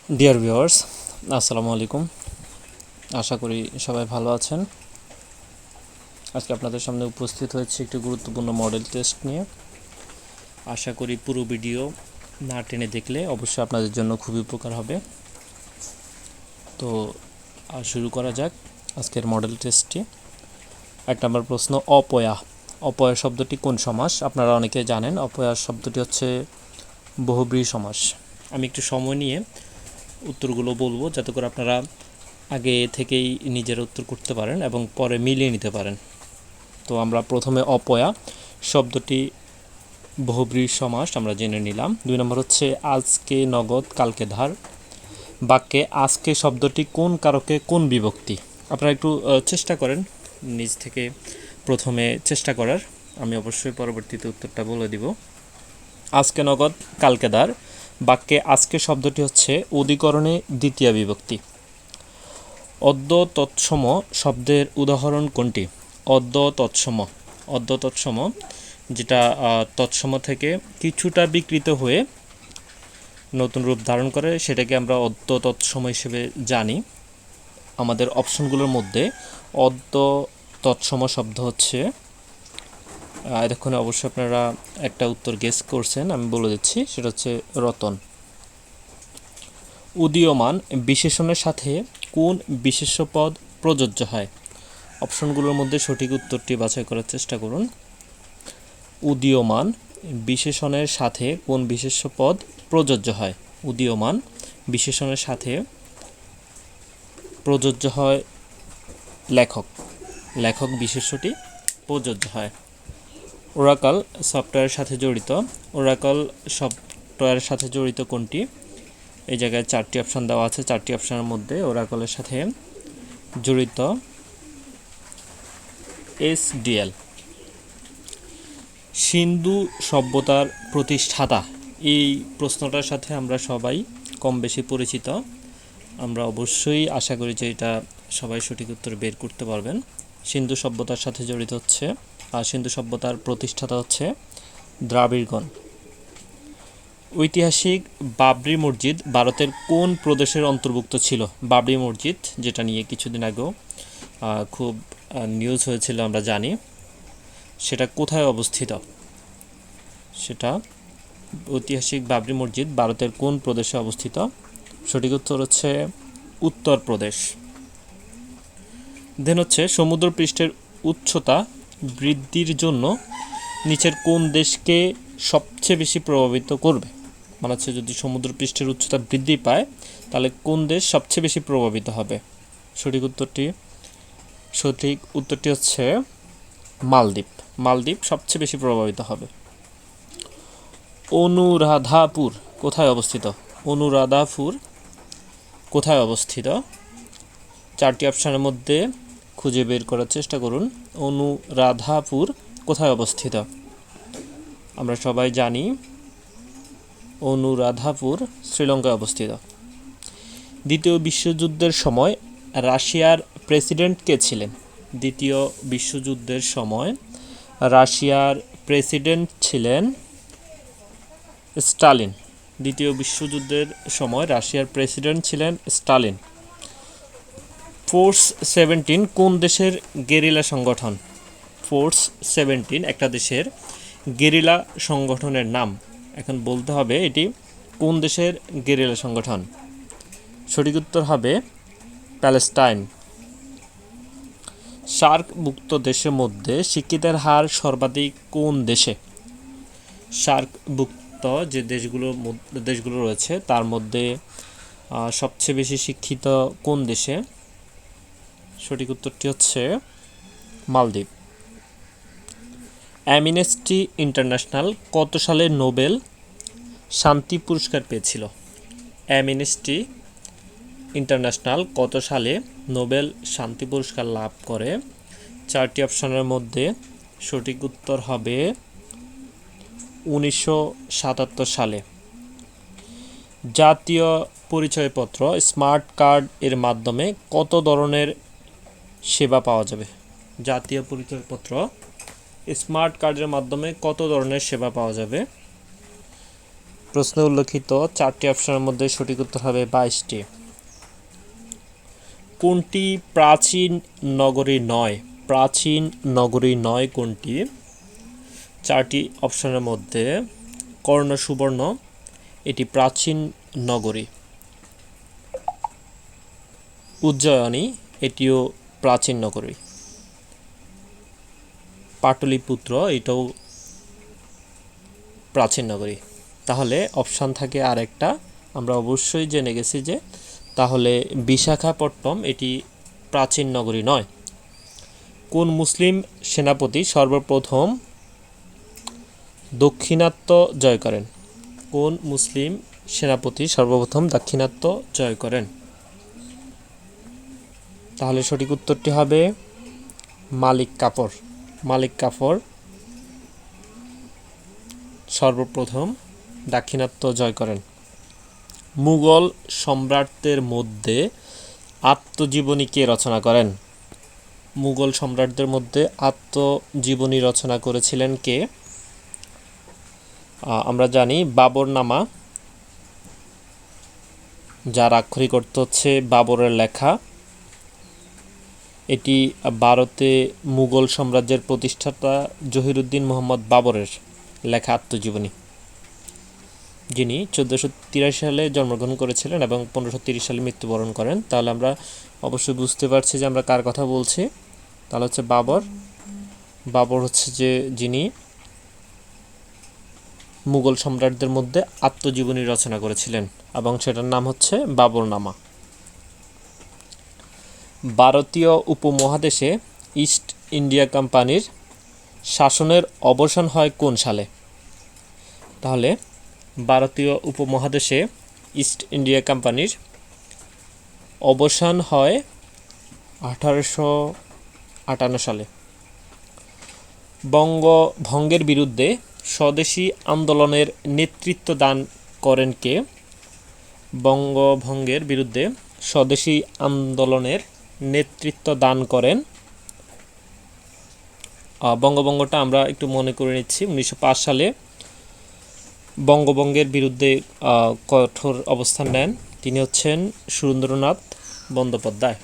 Dear viewers, আসসালামু আলাইকুম। আশা করি সবাই ভালো আছেন। আজকে আপনাদের সামনে উপস্থিত হয়েছে একটি গুরুত্বপূর্ণ মডেল টেস্ট নিয়ে। আশা করি পুরো ভিডিও না টেনে দেখলে অবশ্যই আপনাদের জন্য খুবই উপকার হবে। তো শুরু করা যাক আজকের মডেল টেস্টটি। 1 নম্বর প্রশ্ন, অপয়া। অপয়া শব্দটি কোন সমাস? আপনারা অনেকে জানেন অপয়া শব্দটি হচ্ছে বহুব্রীহি সমাস। আমি একটু সময় নিয়ে উত্তরগুলো বলবো যাতে করে আপনারা আগে থেকেই নিজের উত্তর করতে পারেন এবং পরে মিলিয়ে নিতে পারেন। তো আমরা প্রথমে অপয়া শব্দটি বহুব্রীহি সমাস আমরা জেনে নিলাম। 2 নম্বর হচ্ছে আজকে নগদ কালকে ধার। বাক্যে আজকে শব্দটি কোন কারকে কোন বিভক্তি? আপনারা একটু চেষ্টা করেন নিজ থেকে প্রথমে চেষ্টা করার। আমি অবশ্যই পরবর্তীতে উত্তরটা বলে দিব। আজকে নগদ কালকে ধার বাক্যে আজকে শব্দটি হচ্ছে অধিকরণে দ্বিতীয় বিভক্তি। অদ্য তৎসম শব্দের উদাহরণ কোনটি? অদ্য তৎসম। অদ্য তৎসম যেটা তৎসম থেকে কিছুটা বিকৃত হয়ে নতুন রূপ ধারণ করে সেটাকে আমরা অদ্য তৎসম হিসেবে জানি। আমাদের অপশনগুলোর মধ্যে অদ্য তৎসম শব্দ হচ্ছে, এতক্ষণে অবশ্যই আপনারা একটা উত্তর গেস করছেন, আমি বলে দিচ্ছি, সেটা হচ্ছে রতন। উদীয়মান বিশেষণের সাথে কোন বিশেষ্য পদ প্রযোজ্য হয়? অপশনগুলোর মধ্যে সঠিক উত্তরটি বাছাই করার চেষ্টা করুন। উদীয়মান বিশেষণের সাথে কোন বিশেষ্য পদ প্রযোজ্য হয়? উদীয়মান বিশেষণের সাথে প্রযোজ্য হয় লেখক। লেখক বিশেষ্যটি প্রযোজ্য হয়। ওরাকল সফটওয়্যারের সাথে জড়িত। ওরাকল সফটওয়্যারের সাথে জড়িত কোনটি? এই জায়গায় 4টি অপশন দেওয়া আছে। 4টি অপশনের মধ্যে ওরাকলের সাথে জড়িত এসডিএল। সিন্ধু সভ্যতার প্রতিষ্ঠাতা, এই প্রশ্নটার সাথে আমরা সবাই কম বেশি পরিচিত। আমরা অবশ্যই আশা করি যে এটা সবাই সঠিক উত্তর বের করতে পারবেন। সিন্ধু সভ্যতার সাথে জড়িত হচ্ছে আর সিন্ধু সভ্যতার প্রতিষ্ঠাতা হচ্ছে দ্রাবিড়গণ। ঐতিহাসিক বাবরি মসজিদ ভারতের কোন প্রদেশের অন্তর্ভুক্ত ছিল? বাবরি মসজিদ, যেটা নিয়ে কিছুদিন আগেও খুব নিউজ হয়েছিল আমরা জানি, সেটা কোথায় অবস্থিত? সেটা ঐতিহাসিক বাবরি মসজিদ ভারতের কোন প্রদেশে অবস্থিত? সঠিক উত্তর হচ্ছে উত্তরপ্রদেশ। দেন হচ্ছে সমুদ্রপৃষ্ঠের উচ্চতা বৃদ্ধির জন্য নিচের কোন দেশকে সবচেয়ে বেশি প্রভাবিত করবে? মানে হচ্ছে যদি সমুদ্রপৃষ্ঠের উচ্চতা বৃদ্ধি পায় তাহলে কোন দেশ সবচেয়ে বেশি প্রভাবিত হবে? সঠিক উত্তরটি হচ্ছে মালদ্বীপ। মালদ্বীপ সবচেয়ে বেশি প্রভাবিত হবে। অনুরাধাপুর কোথায় অবস্থিত? অনুরাধাপুর কোথায় অবস্থিত? 4টি অপশনের মধ্যে খুঁজে বের করার চেষ্টা করুন। অনুরাধাপুর কোথায় অবস্থিত? আমরা সবাই জানি অনুরাধাপুর শ্রীলঙ্কায় অবস্থিত। দ্বিতীয় বিশ্বযুদ্ধের সময় রাশিয়ার প্রেসিডেন্ট কে ছিলেন? দ্বিতীয় বিশ্বযুদ্ধের সময় রাশিয়ার প্রেসিডেন্ট ছিলেন স্টালিন। দ্বিতীয় বিশ্বযুদ্ধের সময় রাশিয়ার প্রেসিডেন্ট ছিলেন স্টালিন। ফোর্স 17 কোন দেশের গেরিলা সংগঠন? ফোর্স 17 একটা দেশের গেরিলা সংগঠনের নাম। এখন বলতে হবে এটি কোন দেশের গেরিলা সংগঠন। সঠিক উত্তর হবে প্যালেস্টাইন। সার্কভুক্ত দেশের মধ্যে শিক্ষিতের হার সর্বাধিক কোন দেশে? সার্কভুক্ত যে দেশগুলো রয়েছে তার মধ্যে সবচেয়ে বেশি শিক্ষিত কোন দেশে? সঠিক উত্তরটি হচ্ছে মালদ্বীপ। অ্যামনেস্টি ইন্টারন্যাশনাল কত সালে নোবেল শান্তি পুরস্কার পেয়েছিল? অ্যামনেস্টি ইন্টারন্যাশনাল কত সালে নোবেল শান্তি পুরস্কার লাভ করে? 4টি অপশনের মধ্যে সঠিক উত্তর হবে 1977 সালে। জাতীয় পরিচয়পত্র স্মার্ট কার্ড এর মাধ্যমে কত ধরনের সেবা পাওয়া যাবে? জাতীয় পরিচয়পত্র স্মার্ট কার্ডের মাধ্যমে কত ধরনের সেবা পাওয়া যাবে? প্রশ্নে উল্লেখিত 4টি অপশনের মধ্যে সঠিক উত্তর হবে 22টি। কোনটি প্রাচীন নগরী নয়? প্রাচীন নগরী নয় কোনটি? 4টি অপশনের মধ্যে কর্ণ সুবর্ণ এটি প্রাচীন নগরী। উজ্জয়িনী এটিও প্রাচীন নগরী। পাটলিপুত্র এটাও প্রাচীন নগরী। তাহলে অপশান থাকে আরেকটা, আমরা অবশ্যই জেনে গেছি যে তাহলে বিশাখাপট্টনম এটি প্রাচীন নগরী নয়। কোন মুসলিম সেনাপতি সর্বপ্রথম দাক্ষিণাত্য জয় করেন? কোন মুসলিম সেনাপতি সর্বপ্রথম দাক্ষিণাত্য জয় করেন? তাহলে সঠিক উত্তরটি হবে মালিক কাফর। মালিক কাফর সর্বপ্রথম দাক্ষিণাত্য জয় করেন। মুঘল সম্রাটদের মধ্যে আত্মজীবনী কে রচনা করেন? মুঘল সম্রাটদের মধ্যে আত্মজীবনী রচনা করেছিলেন কে? আমরা জানি বাবরনামা, যার আক্ষরিক অর্থ হচ্ছে বাবরের লেখা। এটি ভারতে মুঘল সাম্রাজ্যের প্রতিষ্ঠাতা জহিরুদ্দিন মোহাম্মদ বাবরের লেখা আত্মজীবনী, যিনি 1483 সালে জন্মগ্রহণ করেছিলেন এবং 1530 সালে মৃত্যুবরণ করেন। তাহলে আমরা অবশ্যই বুঝতে পারছি যে আমরা কার কথা বলছি। তাহলে হচ্ছে বাবর হচ্ছে যে যিনি মুঘল সম্রাটদের মধ্যে আত্মজীবনী রচনা করেছিলেন এবং সেটার নাম হচ্ছে বাবরনামা। ভারতীয় উপমহাদেশে ইস্ট ইন্ডিয়া কোম্পানির শাসনের অবসান হয় কোন সালে? তাহলে ভারতীয় উপমহাদেশে ইস্ট ইন্ডিয়া কোম্পানির অবসান হয় 1858 সালে। বঙ্গভঙ্গের বিরুদ্ধে স্বদেশী আন্দোলনের নেতৃত্ব দান করেন কে? বঙ্গভঙ্গের বিরুদ্ধে স্বদেশী আন্দোলনের নেতৃত্ব দান করেন, বঙ্গভঙ্গটা আমরা একটু মনে করে নিচ্ছি, 1905 সালে বঙ্গভঙ্গের বিরুদ্ধে কঠোর অবস্থান নেন তিনি হচ্ছেন সুরেন্দ্রনাথ বন্দ্যোপাধ্যায়।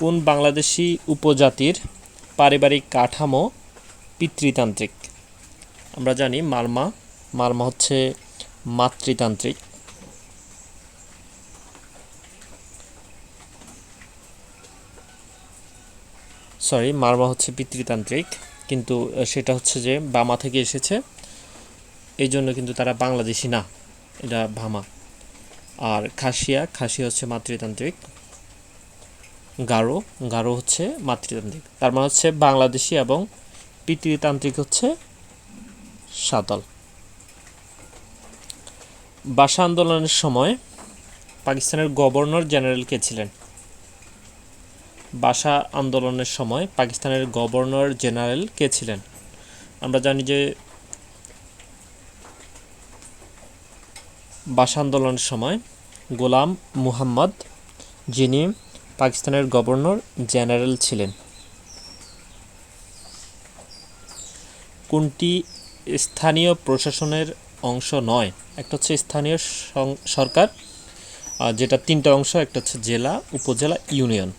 কোন বাংলাদেশি উপজাতির পারিবারিক কাঠামো পিতৃতান্ত্রিক? আমরা জানি মারমা হচ্ছে মাতৃতান্ত্রিক। মারমা হচ্ছে পিতৃতান্ত্রিক, কিন্তু সেটা হচ্ছে যে বামা থেকে এসেছে, এই জন্য কিন্তু তারা বাংলাদেশি না, এটা ভামা। আর খাসি হচ্ছে মাতৃতান্ত্রিক। গারো হচ্ছে মাতৃতান্ত্রিক। তার মানে হচ্ছে বাংলাদেশি এবং পিতৃতান্ত্রিক হচ্ছে সাঁওতাল। ভাষা আন্দোলনের সময় পাকিস্তানের গভর্নর জেনারেল কে ছিলেন? ভাষা আন্দোলনের সময় পাকিস্তানের গভর্নর জেনারেল কে ছিলেন? আমরা জানি যে ভাষা আন্দোলনের সময় গোলাম মুহাম্মদ, যিনি পাকিস্তানের গভর্নর জেনারেল ছিলেন। কোনটি স্থানীয় প্রশাসনের অংশ নয়? একটা হচ্ছে স্থানীয় সরকার, যেটা 3টা অংশ, একটা হচ্ছে জেলা, উপজেলা, ইউনিয়ন।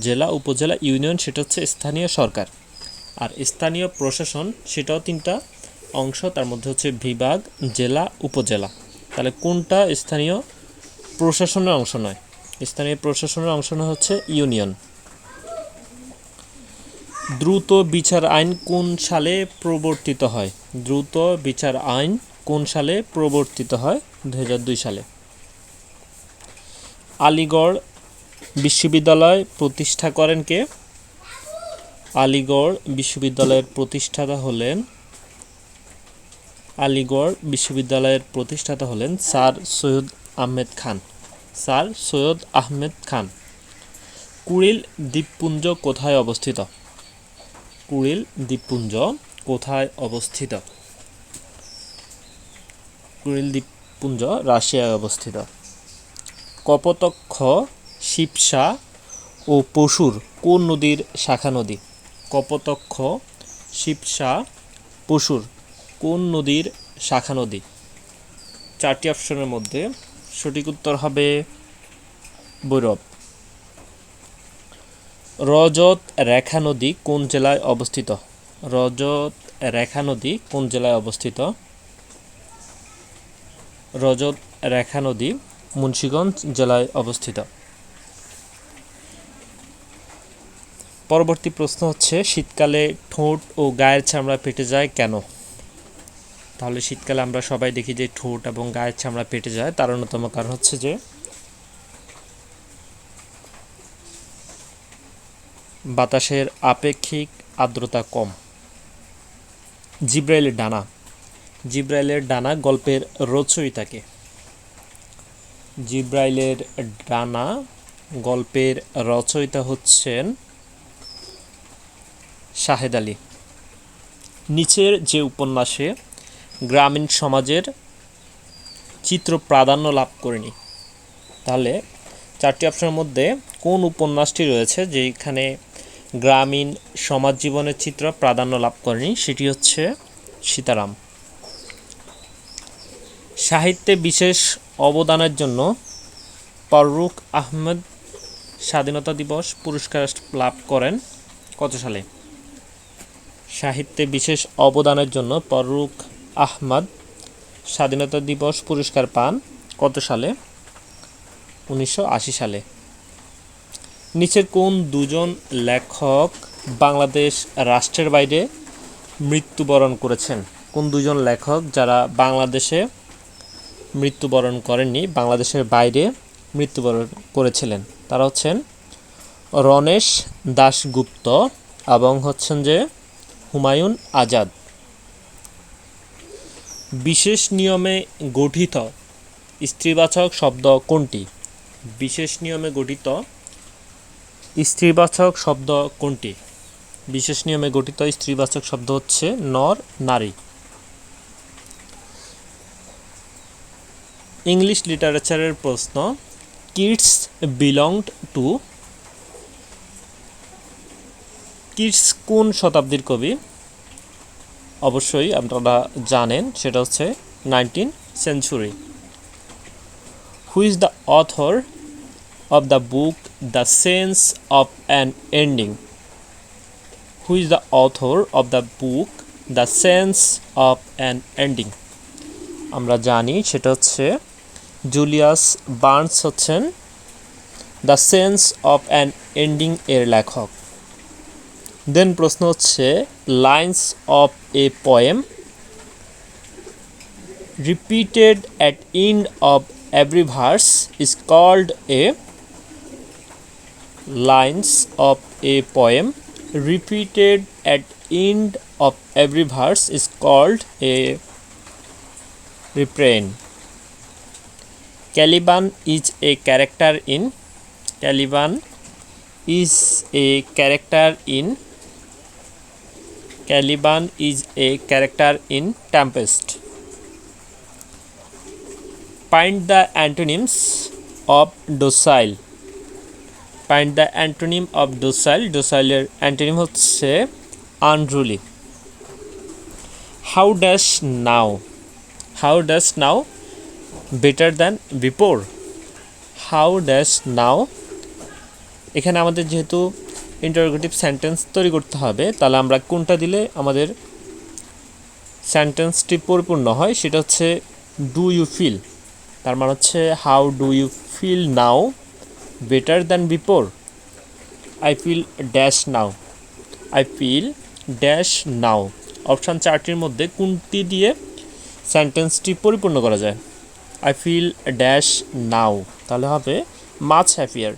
জেলা, উপজেলা, ইউনিয়ন সেটা হচ্ছে স্থানীয় সরকার। আর স্থানীয় প্রশাসন সেটাও 3টা অংশ, তার মধ্যে হচ্ছে বিভাগ, জেলা, উপজেলা। তাহলে কোনটা স্থানীয় প্রশাসনের অংশ নয়? স্থানীয় প্রশাসনের অংশ নয় হচ্ছে ইউনিয়ন। দ্রুত বিচার আইন কোন সালে প্রবর্তিত হয়? দ্রুত বিচার আইন কোন সালে প্রবর্তিত হয়? 2002 সালে। আলিগড় বিশ্ববিদ্যালয় প্রতিষ্ঠা করেন কে? আলিগড় বিশ্ববিদ্যালয়ের প্রতিষ্ঠাতা হলেন স্যার সৈয়দ আহমেদ খান। স্যার সৈয়দ আহমেদ খান। কুড়িল দ্বীপপুঞ্জ কোথায় অবস্থিত? কুড়িল দ্বীপপুঞ্জ কোথায় অবস্থিত? কুড়িল দ্বীপপুঞ্জ রাশিয়ায় অবস্থিত। কপোতাক্ষ, শিবসা ও পশুর কোন নদীর শাখা নদী? কপোতাক্ষ, শিবসা, পশুর কোন নদীর শাখা নদী? 4টি অপশনের মধ্যে সঠিক উত্তর হবে ভৈরব। রজত রেখা নদী কোন জেলায় অবস্থিত? রজত রেখা নদী কোন জেলায় অবস্থিত? রজত রেখা নদী মুন্সিগঞ্জ জেলায় অবস্থিত। পরবর্তী প্রশ্ন হচ্ছে, শীতকালে ঠোঁট ও গায়ের চামড়া ফেটে যায় কেন? তাহলে শীতকালে আমরা সবাই দেখি যে ঠোঁট এবং গায়ের চামড়া ফেটে যায়, তার অন্যতম কারণ হচ্ছে যে বাতাসের আপেক্ষিক আর্দ্রতা কম। জিব্রাইলের ডানা। জিব্রাইলের ডানা গল্পের রচয়িতাকে। জিব্রাইলের ডানা গল্পের রচয়িতা হচ্ছেন শাহেদ আলী। নিচের যে উপন্যাসে গ্রামীণ সমাজের চিত্র প্রাধান্য লাভ করেনি, তাহলে 4টি অপশনের মধ্যে কোন উপন্যাসটি রয়েছে যেখানে গ্রামীণ সমাজ জীবনের চিত্র প্রাধান্য লাভ করেনি? সেটি হচ্ছে সীতারাম। সাহিত্যে বিশেষ অবদানের জন্য ফারুক আহমেদ স্বাধীনতা দিবস পুরস্কার লাভ করেন কত সালে? সাহিত্যে বিশেষ অবদানের জন্য ফারুক আহমদ স্বাধীনতা দিবস পুরস্কার পান কত সালে? 1980 সালে। নিচের কোন দুজন লেখক বাংলাদেশ রাষ্ট্রের বাইরে মৃত্যুবরণ করেছেন? কোন দুজন লেখক যারা বাংলাদেশে মৃত্যুবরণ করেননি, বাংলাদেশের বাইরে মৃত্যুবরণ করেছিলেন? তারা হচ্ছেন রণেশ দাশগুপ্ত এবং হচ্ছেন যে হুমায়ুন আজাদ। বিশেষ নিয়মে গঠিত স্ত্রীবাচক শব্দ কোনটি? বিশেষ নিয়মে গঠিত স্ত্রীবাচক শব্দ কোনটি? বিশেষ নিয়মে গঠিত স্ত্রীবাচক শব্দ হচ্ছে নর, নারী। ইংলিশ লিটারেচারের প্রশ্ন, কিডস বিলংড টু। কিডস কোন শতাব্দীর কবি? অবশ্যই আপনারা জানেন, সেটা হচ্ছে 19th century। Who is the author of the book The Sense of an Ending? Who is the author of the book The Sense of an Ending? আমরা জানি সেটা হচ্ছে জুলিয়াস বার্নস হচ্ছেন the sense of an ending এর লেখক। Then প্রশ্ন হচ্ছে, lines of a poem repeated at end of every verse is called a. Lines of a poem repeated at end of every verse is called a refrain. Caliban is a character in. Caliban is a character in. Caliban is a character in Tempest. Find the antonyms of docile. Find the antonym of docile. Docile এর antonym হচ্ছে unruly. How does now? How does now better than before? How does now? এখানে আমাদের যেহেতু interrogative sentence তৈরি করতে হবে, তাহলে আমরা কোনটা দিলে আমাদের সেন্টেন্সটি পরিপূর্ণ হয় সেটা হচ্ছে ডু ইউ ফিল। তার মানে হচ্ছে how do you feel now better than before? I feel dash now. I feel dash now. Option 4টির মধ্যে কোনটি দিয়ে সেন্টেন্সটি পরিপূর্ণ করা যায়? I feel dash now, তাহলে হবে much happier.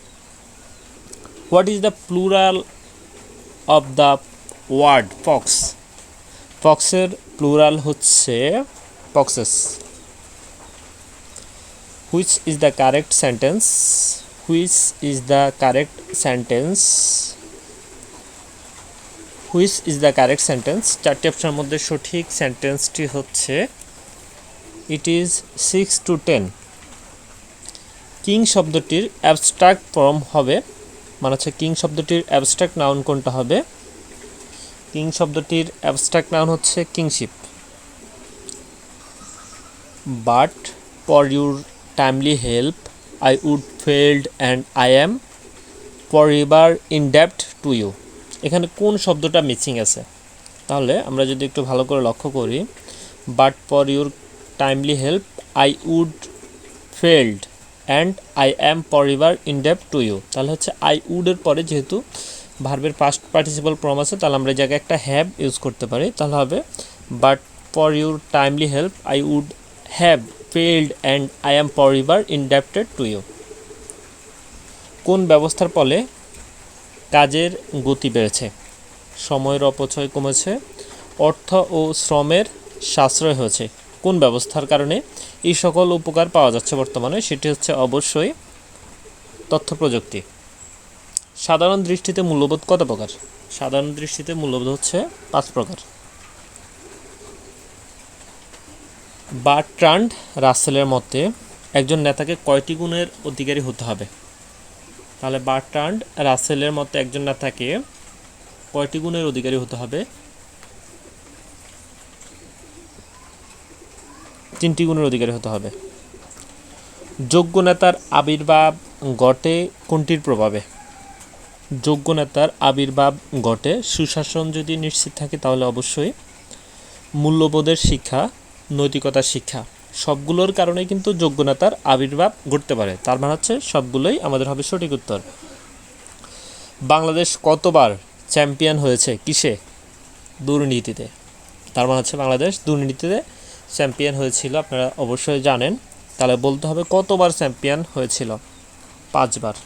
What is the plural of the word fox? ফক্সের প্লুরাল হচ্ছে foxes. Which is the correct sentence? Which is the correct sentence? Which is the correct sentence? 4টি অপশনের মধ্যে সঠিক সেন্টেন্সটি হচ্ছে it is 6 to 10. King শব্দটির abstract form হবে, মানে হচ্ছে কিং শব্দটির অ্যাবস্ট্রাক্ট নাউন কোনটা হবে? কিং শব্দটির অ্যাবস্ট্রাক্ট নাউন হচ্ছে kingship. But for your timely help I would failed and I am forever in ডেপ্ট টু ইউ। এখানে কোন শব্দটা মিসিং আছে? তাহলে আমরা যদি একটু ভালো করে লক্ষ্য করি, but for your timely help I would failed and I am forever in ডেপ্ট টু ইউ। তাহলে হচ্ছে আই উডের পরে যেহেতু ভার্বের পাস্ট পার্টিসিপাল ফর্ম আছে, তাহলে আমরা এই জায়গায় একটা হ্যাভ ইউজ করতে পারি। তাহলে হবে but for your timely help I would have failed and I am forever indebted to you. কোন ব্যবস্থার ফলে কাজের গতি বেড়েছে? সময়ের অপচয় কমেছে, অর্থ ও শ্রমের সাশ্রয় হয়েছে। কোন ব্যবস্থার কারণে এই সকল উপকার পাওয়া যাচ্ছে বর্তমানে? সেটি হচ্ছে অবশ্যই তথ্য প্রযুক্তি। সাধারণ দৃষ্টিতে মূল্যবোধ কত প্রকার? সাধারণ দৃষ্টিতে মূল্যবোধ হচ্ছে 5 প্রকার। বার্ট্রান্ড রাসেলের মতে একজন নেতাকে কয়টি গুণের অধিকারী হতে হবে? তাহলে বার্ট্রান্ড রাসেলের মতে একজন নেতাকে কয়টি গুণের অধিকারী হতে হবে? 3টি গুণের অধিকারী হতে হবে। যোগ্য নেতার আবির্ভাব ঘটে কোনটির প্রভাবে? যোগ্য নেতার আবির্ভাব ঘটে সুশাসন যদি নিশ্চিত থাকে, তাহলে অবশ্যই মূল্যবোধের শিক্ষা, নৈতিকতার শিক্ষা, সবগুলোর কারণে কিন্তু যোগ্য নেতার আবির্ভাব ঘটতে পারে। তার মানে হচ্ছে সবগুলোই আমাদের হবে সঠিক উত্তর। বাংলাদেশ কতবার চ্যাম্পিয়ন হয়েছে কিসে? দুর্নীতিতে। তার মানে হচ্ছে বাংলাদেশ দুর্নীতিতে চ্যাম্পিয়ন হয়েছিল, আপনারা অবশ্যই জানেন। তাহলে বলতে হবে কতবার চ্যাম্পিয়ন হয়েছিল? 5 বার।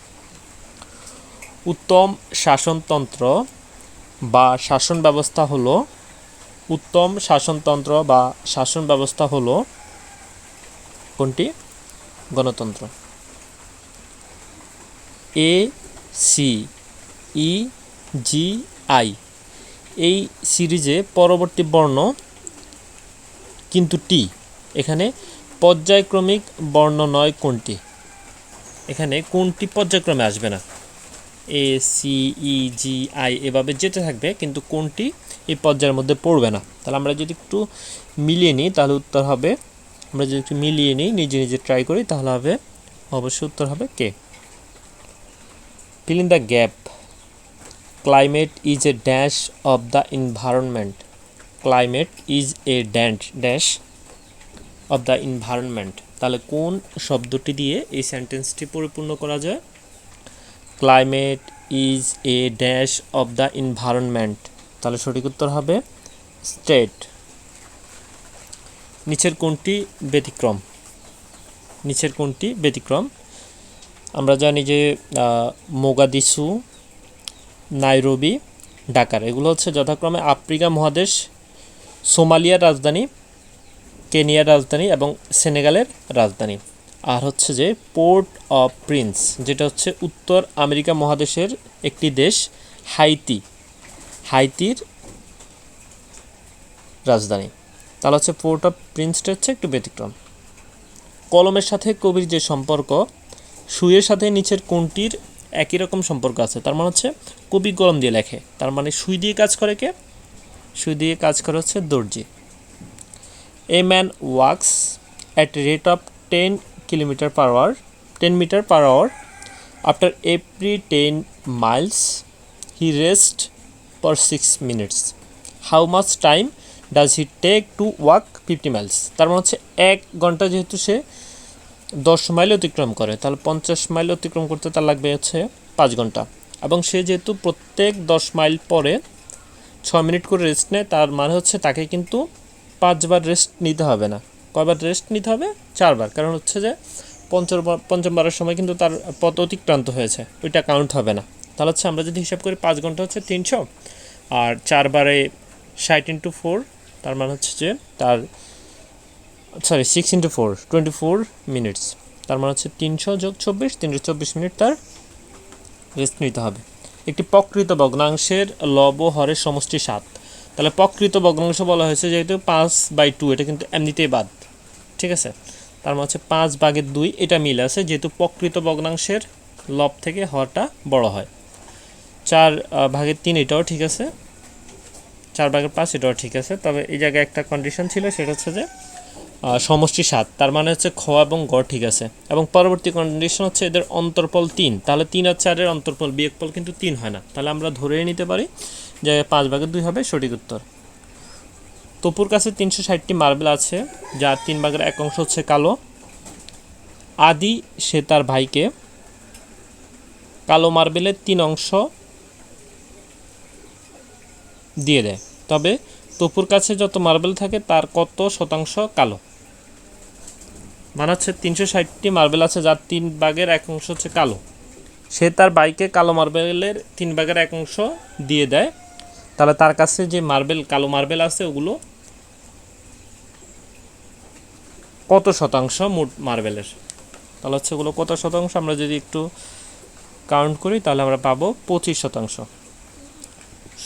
উত্তম শাসনতন্ত্র বা শাসন ব্যবস্থা হলো, উত্তম শাসনতন্ত্র বা শাসন ব্যবস্থা হলো কোনটি? গণতন্ত্র। A C E G I এই সিরিজে পরবর্তী বর্ণ কিন্তু টি, এখানে পর্যায়ক্রমিক বর্ণ নয় কোনটি? এখানে কোনটি পর্যায়ক্রমে আসবে না? A C E G I এভাবে যেতে থাকবে, কিন্তু কোনটি এই পর্যায়ের মধ্যে পড়বে না। তাহলে আমরা যদি একটু মিলিয়ে নিই তাহলে উত্তর হবে, আমরা যদি একটু মিলিয়ে নিই, নিজে নিজে ট্রাই করি, তাহলে হবে অবশ্যই উত্তর হবে কে। Fill in the gap. Climate is a dash of the environment. Climate is a dash of the environment. তাহলে কোন শব্দটি দিয়ে এই সেন্টেন্সটি পরিপূর্ণ করা যায়? Climate is a dash of the environment. তাহলে সঠিক উত্তর হবে স্টেট। নিচের কোনটি ব্যতিক্রম? নিচের কোনটি ব্যতিক্রম? আমরা জানি যে মোগাদিসু, নাইরোবি, ঢাকার, এগুলো হচ্ছে যথাক্রমে আফ্রিকা মহাদেশ, সোমালিয়ার রাজধানী, কেনিয়ার রাজধানী এবং সেনেগালের রাজধানী। আর হচ্ছে যে পোর্ট অফ প্রিন্স, যেটা হচ্ছে উত্তর আমেরিকা মহাদেশের একটি দেশ, হাইতির রাজধানী। তাহলে হচ্ছে পোর্ট অফ প্রিন্সটা হচ্ছে একটু ব্যতিক্রম। কলমের সাথে কবির যে সম্পর্ক, সুইয়ের সাথে নিচের কোনটির একই রকম সম্পর্ক আছে? তার মানে হচ্ছে কবি কলম দিয়ে লেখে, তার মানে সুই দিয়ে কাজ করে কে? সুই দিয়ে কাজ করে হচ্ছে দর্জি। A man walks at rate of 10 kilometre per hour 10 metre per hour after every 10 miles he rest for 6 minutes. How much time does he take to walk 50 miles. তার মানে হচ্ছে 1 ঘন্টা যেহেতু সে 10 মাইল অতিক্রম করে, তাহলে 50 মাইল অতিক্রম করতে তার লাগবে হচ্ছে 5 ঘন্টা। এবং সে যেহেতু প্রত্যেক 10 মাইল পরে 6 মিনিট করে রেস্ট নেয়, তার মানে হচ্ছে তাকে কিন্তু 5 বার রেস্ট নিতে হবে না। কয়বার রেস্ট নিতে হবে? 4 বার। কারণ হচ্ছে যে পঞ্চম বারের সময় কিন্তু তার পথ অতিক্রান্ত হয়েছে, ওইটা কাউন্ট হবে না। তাহলে হচ্ছে আমরা যদি হিসাব করি 5 ঘন্টা হচ্ছে 300, আর 4 বারে 60 × 4, তার মানে হচ্ছে যে তার 6 × 4 24 মিনিটস। তার মানে হচ্ছে 300 + 24 324 মিনিট তার রেস্ট নিতে হবে। একটি প্রকৃত ভগ্নাংশের লব ও হরের সমষ্টি 7। তাহলে প্রকৃত ভগ্নাংশ বলা হয়েছে যেহেতু 5/2, এটা কিন্তু এমনিতেই বাদ, ঠিক আছে। তার মানে হচ্ছে 5/2, এটা মিল আছে, যেহেতু প্রকৃত ভগ্নাংশের লব থেকে হরটা বড় হয়। 4/3 এটাও ঠিক আছে, 4/5 এটাও ঠিক আছে। তবে এই জায়গায় একটা কন্ডিশন ছিল, সেটা হচ্ছে যে সমষ্টি 7, তার মানে হচ্ছে খ এবং গ ঠিক আছে। এবং পরবর্তী কন্ডিশন হচ্ছে এদের অন্তরফল 3, তাহলে 3 আর 4-এর অন্তরফল বিয়োগফল কিন্তু 3 হয় না, তাহলে আমরা ধরে নিতে পারি যে 5/2 হবে সঠিক উত্তর। তপুর কাছে 360টি মার্বেল আছে, যার 3/1 অংশ হচ্ছে কালো। আদি সে তার ভাইকে কালো মার্বেলের 3 অংশ দিয়ে দেয়, তবে তপুর কাছে যত মার্বেল থাকে তার কত শতাংশ কালো? মানে হচ্ছে 360টি মার্বেল আছে, যার 3/1 অংশ হচ্ছে কালো। সে তার ভাইকে কালো মার্বেলের 3/1 অংশ দিয়ে দেয়, তাহলে তার কাছে যে কালো মার্বেল আছে ওগুলো কত শতাংশ মোট মার্বেলের? তাহলে হচ্ছে ওগুলো কত শতাংশ, আমরা যদি একটু কাউন্ট করি তাহলে আমরা পাবো 25%।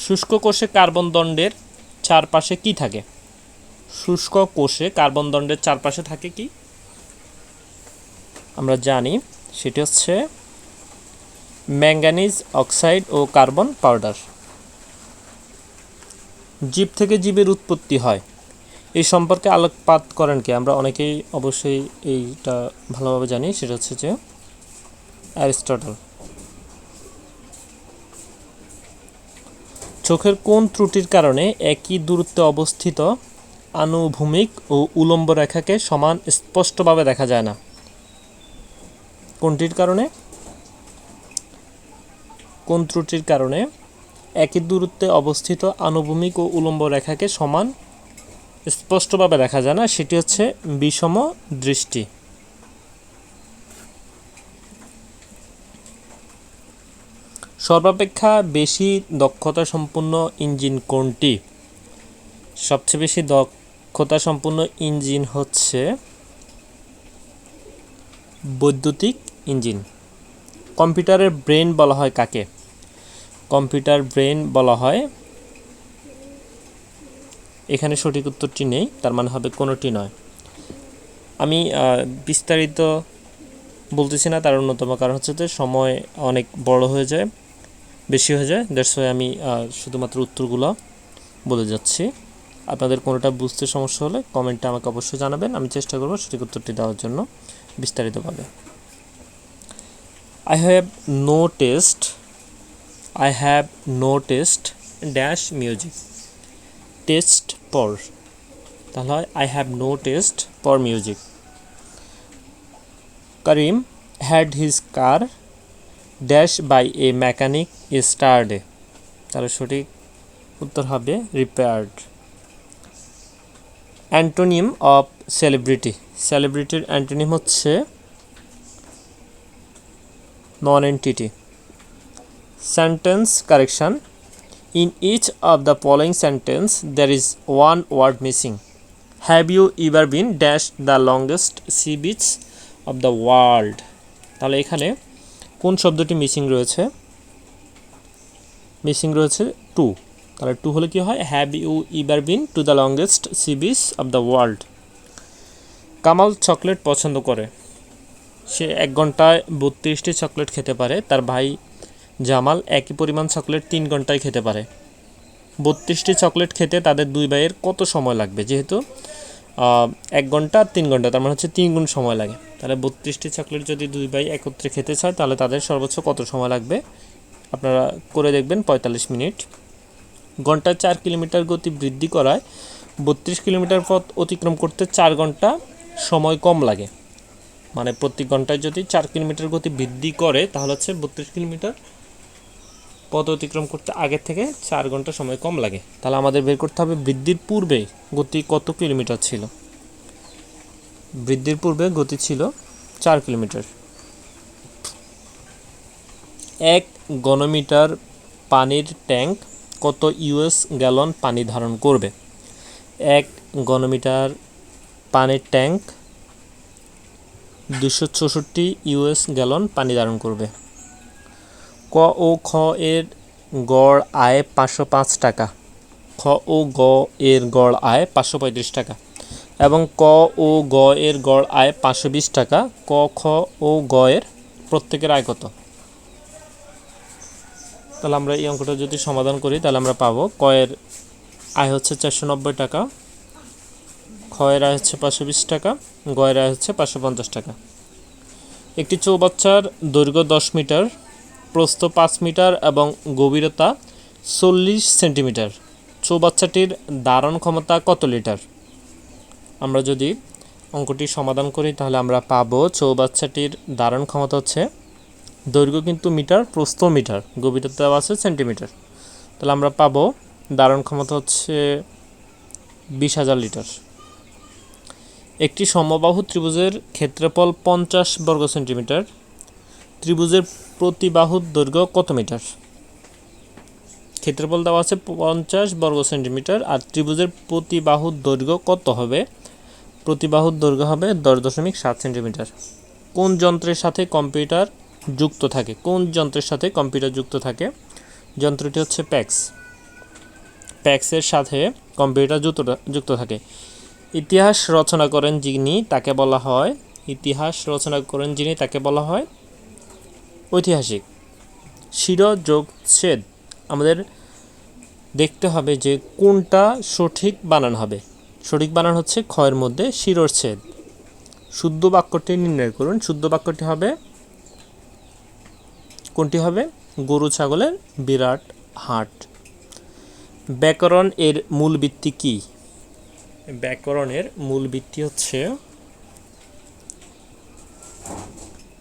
শুষ্ক কোষে কার্বন দণ্ডের চারপাশে কি থাকে? শুষ্ক কোষে কার্বন দণ্ডের চারপাশে থাকে কি? আমরা জানি সেটি হচ্ছে ম্যাঙ্গানিজ অক্সাইড ও কার্বন পাউডার। জীব থেকে জীবের উৎপত্তি হয়, এই সম্পর্কে আলোকপাত করেন কে? আমরা অনেকেই অবশ্যই এইটা ভালোভাবে জানি, সেটা হচ্ছে যে অ্যারিস্টটল। চোখের কোন ত্রুটির কারণে একই দূরত্বে অবস্থিত আনুভূমিক ও উলম্ব রেখাকে সমান স্পষ্টভাবে দেখা যায় না? কোনটির কারণে? কোন ত্রুটির কারণে একই দূরত্বে অবস্থিত আনুভূমিক ও উলম্ব রেখাকে সমান স্পষ্টভাবে দেখা যায় না? সেটি হচ্ছে বিষম দৃষ্টি। সর্বাপেক্ষা বেশি দক্ষতা সম্পন্ন ইঞ্জিন কোনটি? সবচেয়ে বেশি দক্ষতা সম্পন্ন ইঞ্জিন হচ্ছে বৈদ্যুতিক ইঞ্জিন। কম্পিউটারের ব্রেন বলা হয় কাকে? কম্পিউটার ব্রেন বলা হয়, এখানে সঠিক উত্তরটি নেই, তার মানে হবে কোনোটি নয়। আমি বিস্তারিত বলতেছি না, তার অন্যতম কারণ হচ্ছে যে সময় অনেক বড় হয়ে যায়, বেশি হয়ে যায়, দ্যাটস ওয়াই আমি শুধুমাত্র উত্তরগুলো বলে যাচ্ছি। আপনাদের কোনোটা বুঝতে সমস্যা হলে কমেন্টে আমাকে অবশ্যই জানাবেন, আমি চেষ্টা করব সঠিক উত্তরটি দেওয়ার জন্য বিস্তারিতভাবে। I have no taste dash music taste for, তাহলে হয় I have no taste for music. Karim had his car dash by a mechanic yesterday, তাহলে সঠিক উত্তর হবে repaired. Antonym of celebrity, সেলিব্রিটির অ্যান্টোনিম হচ্ছে non-entity. Sentence correction, in each of the following sentence there is one word missing. Have you ever been dash the longest sea beach of the world? তাহলে এখানে কোন শব্দটি missing রয়েছে? Missing রয়েছে two, তাহলে two হলে কি হয়? Have you ever been to the longest sea beach of the world. Kamal chocolate পছন্দ করে, সে 1 ঘন্টায় 32টি চকলেট খেতে পারে, তার ভাই জামাল একই পরিমাণ চকলেট 3 ঘন্টায় খেতে পারে। 32টি চকলেট খেতে তাদের 2 ভাইয়ের কত সময় লাগবে? যেহেতু 1 ঘন্টা 3 ঘন্টা, তার মানে হচ্ছে 3 গুণ সময় লাগে, তাহলে 32টি চকলেট যদি 2 ভাই একত্রে খেতে চায় তাহলে তাদের সর্বোচ্চ কত সময় লাগবে? আপনারা করে দেখবেন, 45 মিনিট। ঘন্টায় 4 কিলোমিটার গতি বৃদ্ধি করায় 32 কিলোমিটার পথ অতিক্রম করতে 4 ঘন্টা সময় কম লাগে। মানে প্রতি ঘন্টায় যদি 4 কিলোমিটার গতি বৃদ্ধি করে তাহলে হচ্ছে 32 কিলোমিটার পথ অতিক্রম করতে আগের থেকে 4 ঘন্টা সময় কম লাগে। তাহলে আমাদের বের করতে হবে বৃদ্ধির পূর্বে গতি কত কিলোমিটার ছিল। বৃদ্ধির পূর্বে গতি ছিল 4 কিলোমিটার। 1 ঘনমিটার পানির ট্যাঙ্ক কত ইউএস গ্যালন পানি ধারণ করবে? 1 ঘনমিটার পানির ট্যাঙ্ক 264 ইউএস গ্যালন পানি ধারণ করবে। ক ও খ এর গড় আয় 505 টাকা, খ ও গ এর গড় আয় 535 টাকা এবং ক ও গ এর গড় আয় 520 টাকা। ক, খ ও গ এর প্রত্যেকের আয় কত? তাহলে আমরা এই অঙ্কটা যদি সমাধান করি তাহলে আমরা পাবো ক এর আয় হচ্ছে 490 টাকা, খ খয়ের আয় হচ্ছে 520 টাকা, গয়ের আয় হচ্ছে 550 টাকা। একটি চৌবাচ্চার দৈর্ঘ্য 10 মিটার, প্রস্থ 5 মিটার এবং গভীরতা 40 সেন্টিমিটার। চৌবাচ্চাটির ধারণ ক্ষমতা কত লিটার? আমরা যদি অঙ্কটি সমাধান করি তাহলে আমরা পাবো চৌবাচ্চাটির ধারণ ক্ষমতা হচ্ছে, দৈর্ঘ্য কিন্তু মিটার, প্রস্থ মিটার, গভীরতা আছে সেন্টিমিটার, তাহলে আমরা পাবো ধারণ ক্ষমতা হচ্ছে 20,000 লিটার। একটি সমবাহু ত্রিভুজের ক্ষেত্রফল 50 বর্গ সেন্টিমিটার। ত্রিভুজের প্রতি বাহুর দৈর্ঘ্য কত মিটার? ক্ষেত্রফল দেওয়া আছে 50 বর্গ সেন্টিমিটার, আর ত্রিভুজের প্রতি বাহুর দৈর্ঘ্য কত হবে? প্রতি বাহুর দৈর্ঘ্য হবে 10.7 সেন্টিমিটার। কোন যন্ত্রের সাথে কম্পিউটার যুক্ত থাকে? কোন যন্ত্রের সাথে কম্পিউটার যুক্ত থাকে? যন্ত্রটি হচ্ছে প্যাক্স। প্যাক্সের সাথে কম্পিউটার যুক্ত থাকে। ইতিহাস রচনা করেন যিনি তাকে বলা হয়, ইতিহাস রচনা করেন যিনি তাকে বলা হয় ঐতিহাসিক। শিরোযোগচ্ছেদ আমাদের দেখতে হবে যে কোনটা সঠিক বানান হবে। সঠিক বানান হচ্ছে ক্ষয়ের মধ্যে শিরোচ্ছেদ। শুদ্ধ বাক্যটি নির্ণয় করুন। শুদ্ধ বাক্যটি হবে, কোনটি হবে? গরু ছাগলের বিরাট হাট। ব্যাকরণ এর মূল ভিত্তি কি? ব্যাকরণের মূল ভিত্তি হচ্ছে,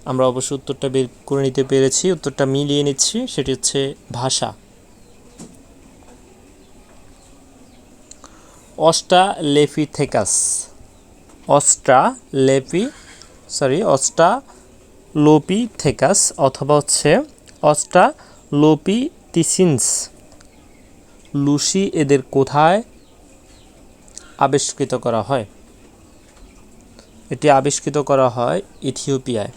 আমরা অবশ্য উত্তরটা বের করে নিতে পেরেছি, উত্তরটা মিলিয়ে নিচ্ছি, সেটি হচ্ছে ভাষা। অস্ট্রালোপিথেকাস, অস্ট্রালোপিথেকাস অথবা হচ্ছে অস্ট্রালোপিথিসিন্স লুসি এদের কোথায় আবিষ্কৃত করা হয়? এটি আবিষ্কৃত করা হয় ইথিওপিয়ায়,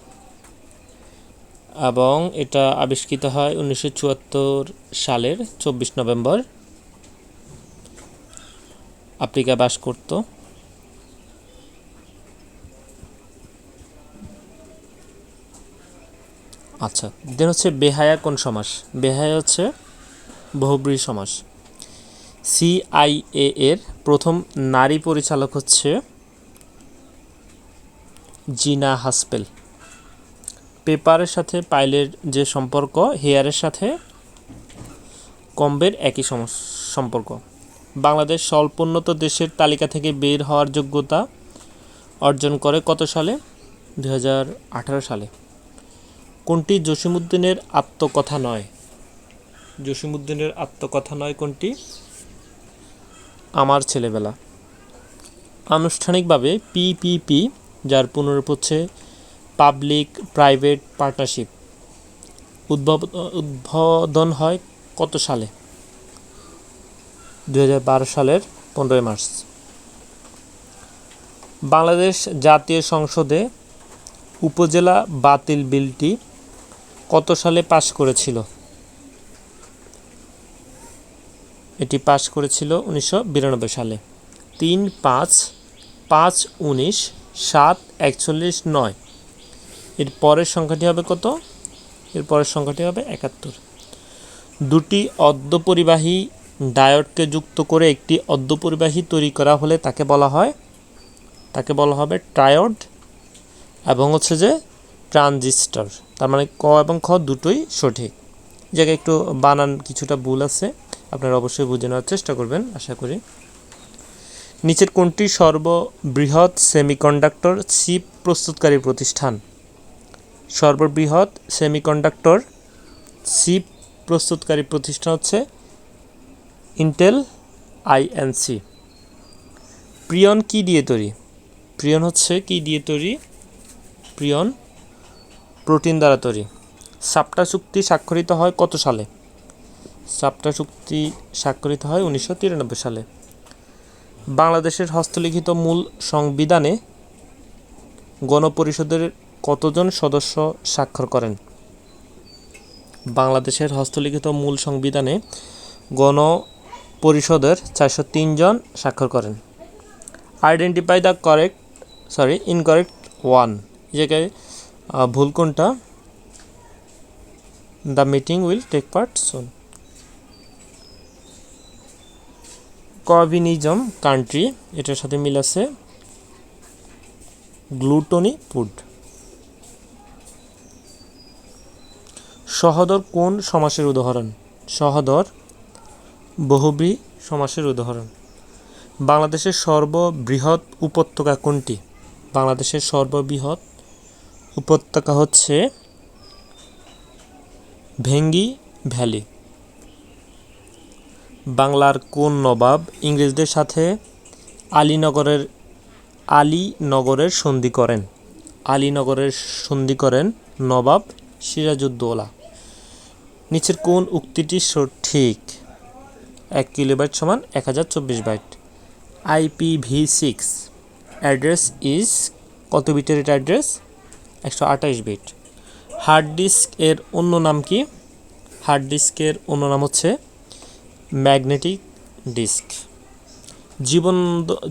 এবং এটা আবিষ্কৃত হয় 1974 সালের 24 নভেম্বর। আফ্রিকায় বাস করত। আচ্ছা, দেন হচ্ছে বেহায়া কোন সমাস? বেহায়া হচ্ছে বহুব্রীহি সমাস। CIA এর প্রথম নারী পরিচালক হচ্ছে জিনা হাসপেল। পেপারের সাথে পাইলের যে সম্পর্ক, হেয়ারের সাথে কম্বের একই সম্পর্ক। বাংলাদেশ স্বল্পোন্নত দেশের তালিকা থেকে বের হওয়ার যোগ্যতা অর্জন করে কত সালে? 2018 সালে। কোনটি জসীমউদ্দিনের আত্মকথা নয়? জসীমউদ্দিনের আত্মকথা নয় কোনটি? আমার ছেলেবেলা। আনুষ্ঠানিকভাবে PPP, যার পুনরূপ হচ্ছে পাবলিক প্রাইভেট পার্টনারশিপ, উদ্বোধন হয় কত সালে? 2012 সালের 15 মার্চ। বাংলাদেশ জাতীয় সংসদে উপজেলা বাতিল বিলটি কত সালে পাশ করেছিল? এটি পাশ করেছিল 1992 সালে। 3, 5, 5, 19, 7, 41, 9। এর পরের সংখ্যাটি হবে কত? এর পরের সংখ্যাটি হবে 71। দুটি অর্ধপরিবাহী ডায়োডকে যুক্ত করে একটি অর্ধপরিবাহী তৈরি করা হলে তাকে বলা হবে ট্রায়োড এবং হচ্ছে যে ট্রানজিস্টর। তার মানে ক এবং খ দুটোই সঠিক। জায়গায় একটু বানান কিছুটা ভুল আছে, আপনারা অবশ্যই বুঝে নেওয়ার চেষ্টা করবেন আশা করি। নিচের কোনটি সর্ববৃহৎ সেমিকন্ডাক্টর চিপ প্রস্তুতকারী প্রতিষ্ঠান? সর্ববৃহৎ সেমিকন্ডাক্টর চিপ প্রস্তুতকারী প্রতিষ্ঠান হচ্ছে ইন্টেল INC। প্রিয়ন কি দিয়ে তৈরি? প্রিয়ন হচ্ছে কি দিয়ে তৈরি? প্রিয়ন প্রোটিন দ্বারা তৈরি। সাপটা চুক্তি স্বাক্ষরিত হয় কত সালে? সাপটা চুক্তি স্বাক্ষরিত হয় 1993 সালে। বাংলাদেশের হস্তলিখিত মূল সংবিধানে গণপরিষদের কতজন সদস্য স্বাক্ষর করেন? বাংলাদেশের হস্তলিখিত মূল সংবিধানে গণপরিষদের 403 জন স্বাক্ষর করেন। Identify the incorrect one. এই জায়গায় ভুল কোনটা? The meeting will take part soon. কভিনিজম কান্ট্রি, এটার সাথে মিল আছে। গ্লুটনি ফুড। সহোদর কোন সমাসের উদাহরণ? সহোদর বহুব্রী সমাসের উদাহরণ। বাংলাদেশের সর্ববৃহৎ উপত্যকা কোনটি? বাংলাদেশের সর্ববৃহৎ উপত্যকা হচ্ছে ভেঙ্গি ভ্যালি। বাংলার কোন নবাব ইংরেজদের সাথে আলীনগরের সন্ধি করেন? আলীনগরের সন্ধি করেন নবাব সিরাজউদ্দৌলা। নিচের কোন উক্তিটি সঠিক? 1 কিলোবাইট সমান 1024 বাইট। IPv6 অ্যাড্রেস ইজ কত বিটের এটা অ্যাড্রেস? 128 বিট। হার্ড ডিস্ক এর অন্য নাম কি? হার্ড ডিস্কের অন্য নাম হচ্ছে ম্যাগনেটিক ডিস্ক।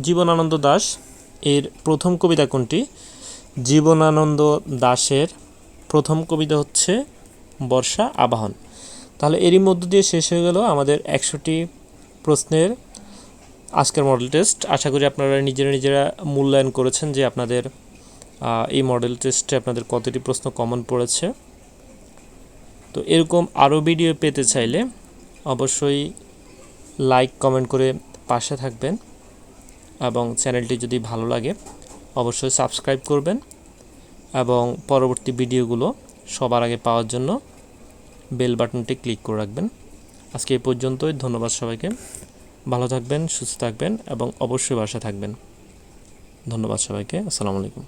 জীবনানন্দ দাশ এর প্রথম কবিতা কোনটি? জীবনানন্দ দাশের প্রথম কবিতা হচ্ছে বর্ষা আবাহন। তাহলে এরই মধ্য দিয়ে শেষ হয়ে গেল আমাদের 100টি প্রশ্নের আজকের মডেল টেস্ট। আশা করি আপনারা নিজেরা মূল্যায়ন করেছেন যে আপনাদের এই মডেল টেস্টে আপনাদের কতটি প্রশ্ন কমন পড়েছে। তো এরকম আরও ভিডিও পেতে চাইলে অবশ্যই লাইক কমেন্ট করে পাশে থাকবেন এবং চ্যানেলটি যদি ভালো লাগে অবশ্যই সাবস্ক্রাইব করবেন এবং পরবর্তী ভিডিওগুলো সবার আগে পাওয়ার জন্য বেল বাটনটি ক্লিক করে রাখবেন। আজকে এই পর্যন্তই। ধন্যবাদ সবাইকে। ভালো থাকবেন, সুস্থ থাকবেন এবং অবশ্যই বাসায় থাকবেন। ধন্যবাদ সবাইকে। আসসালামু আলাইকুম।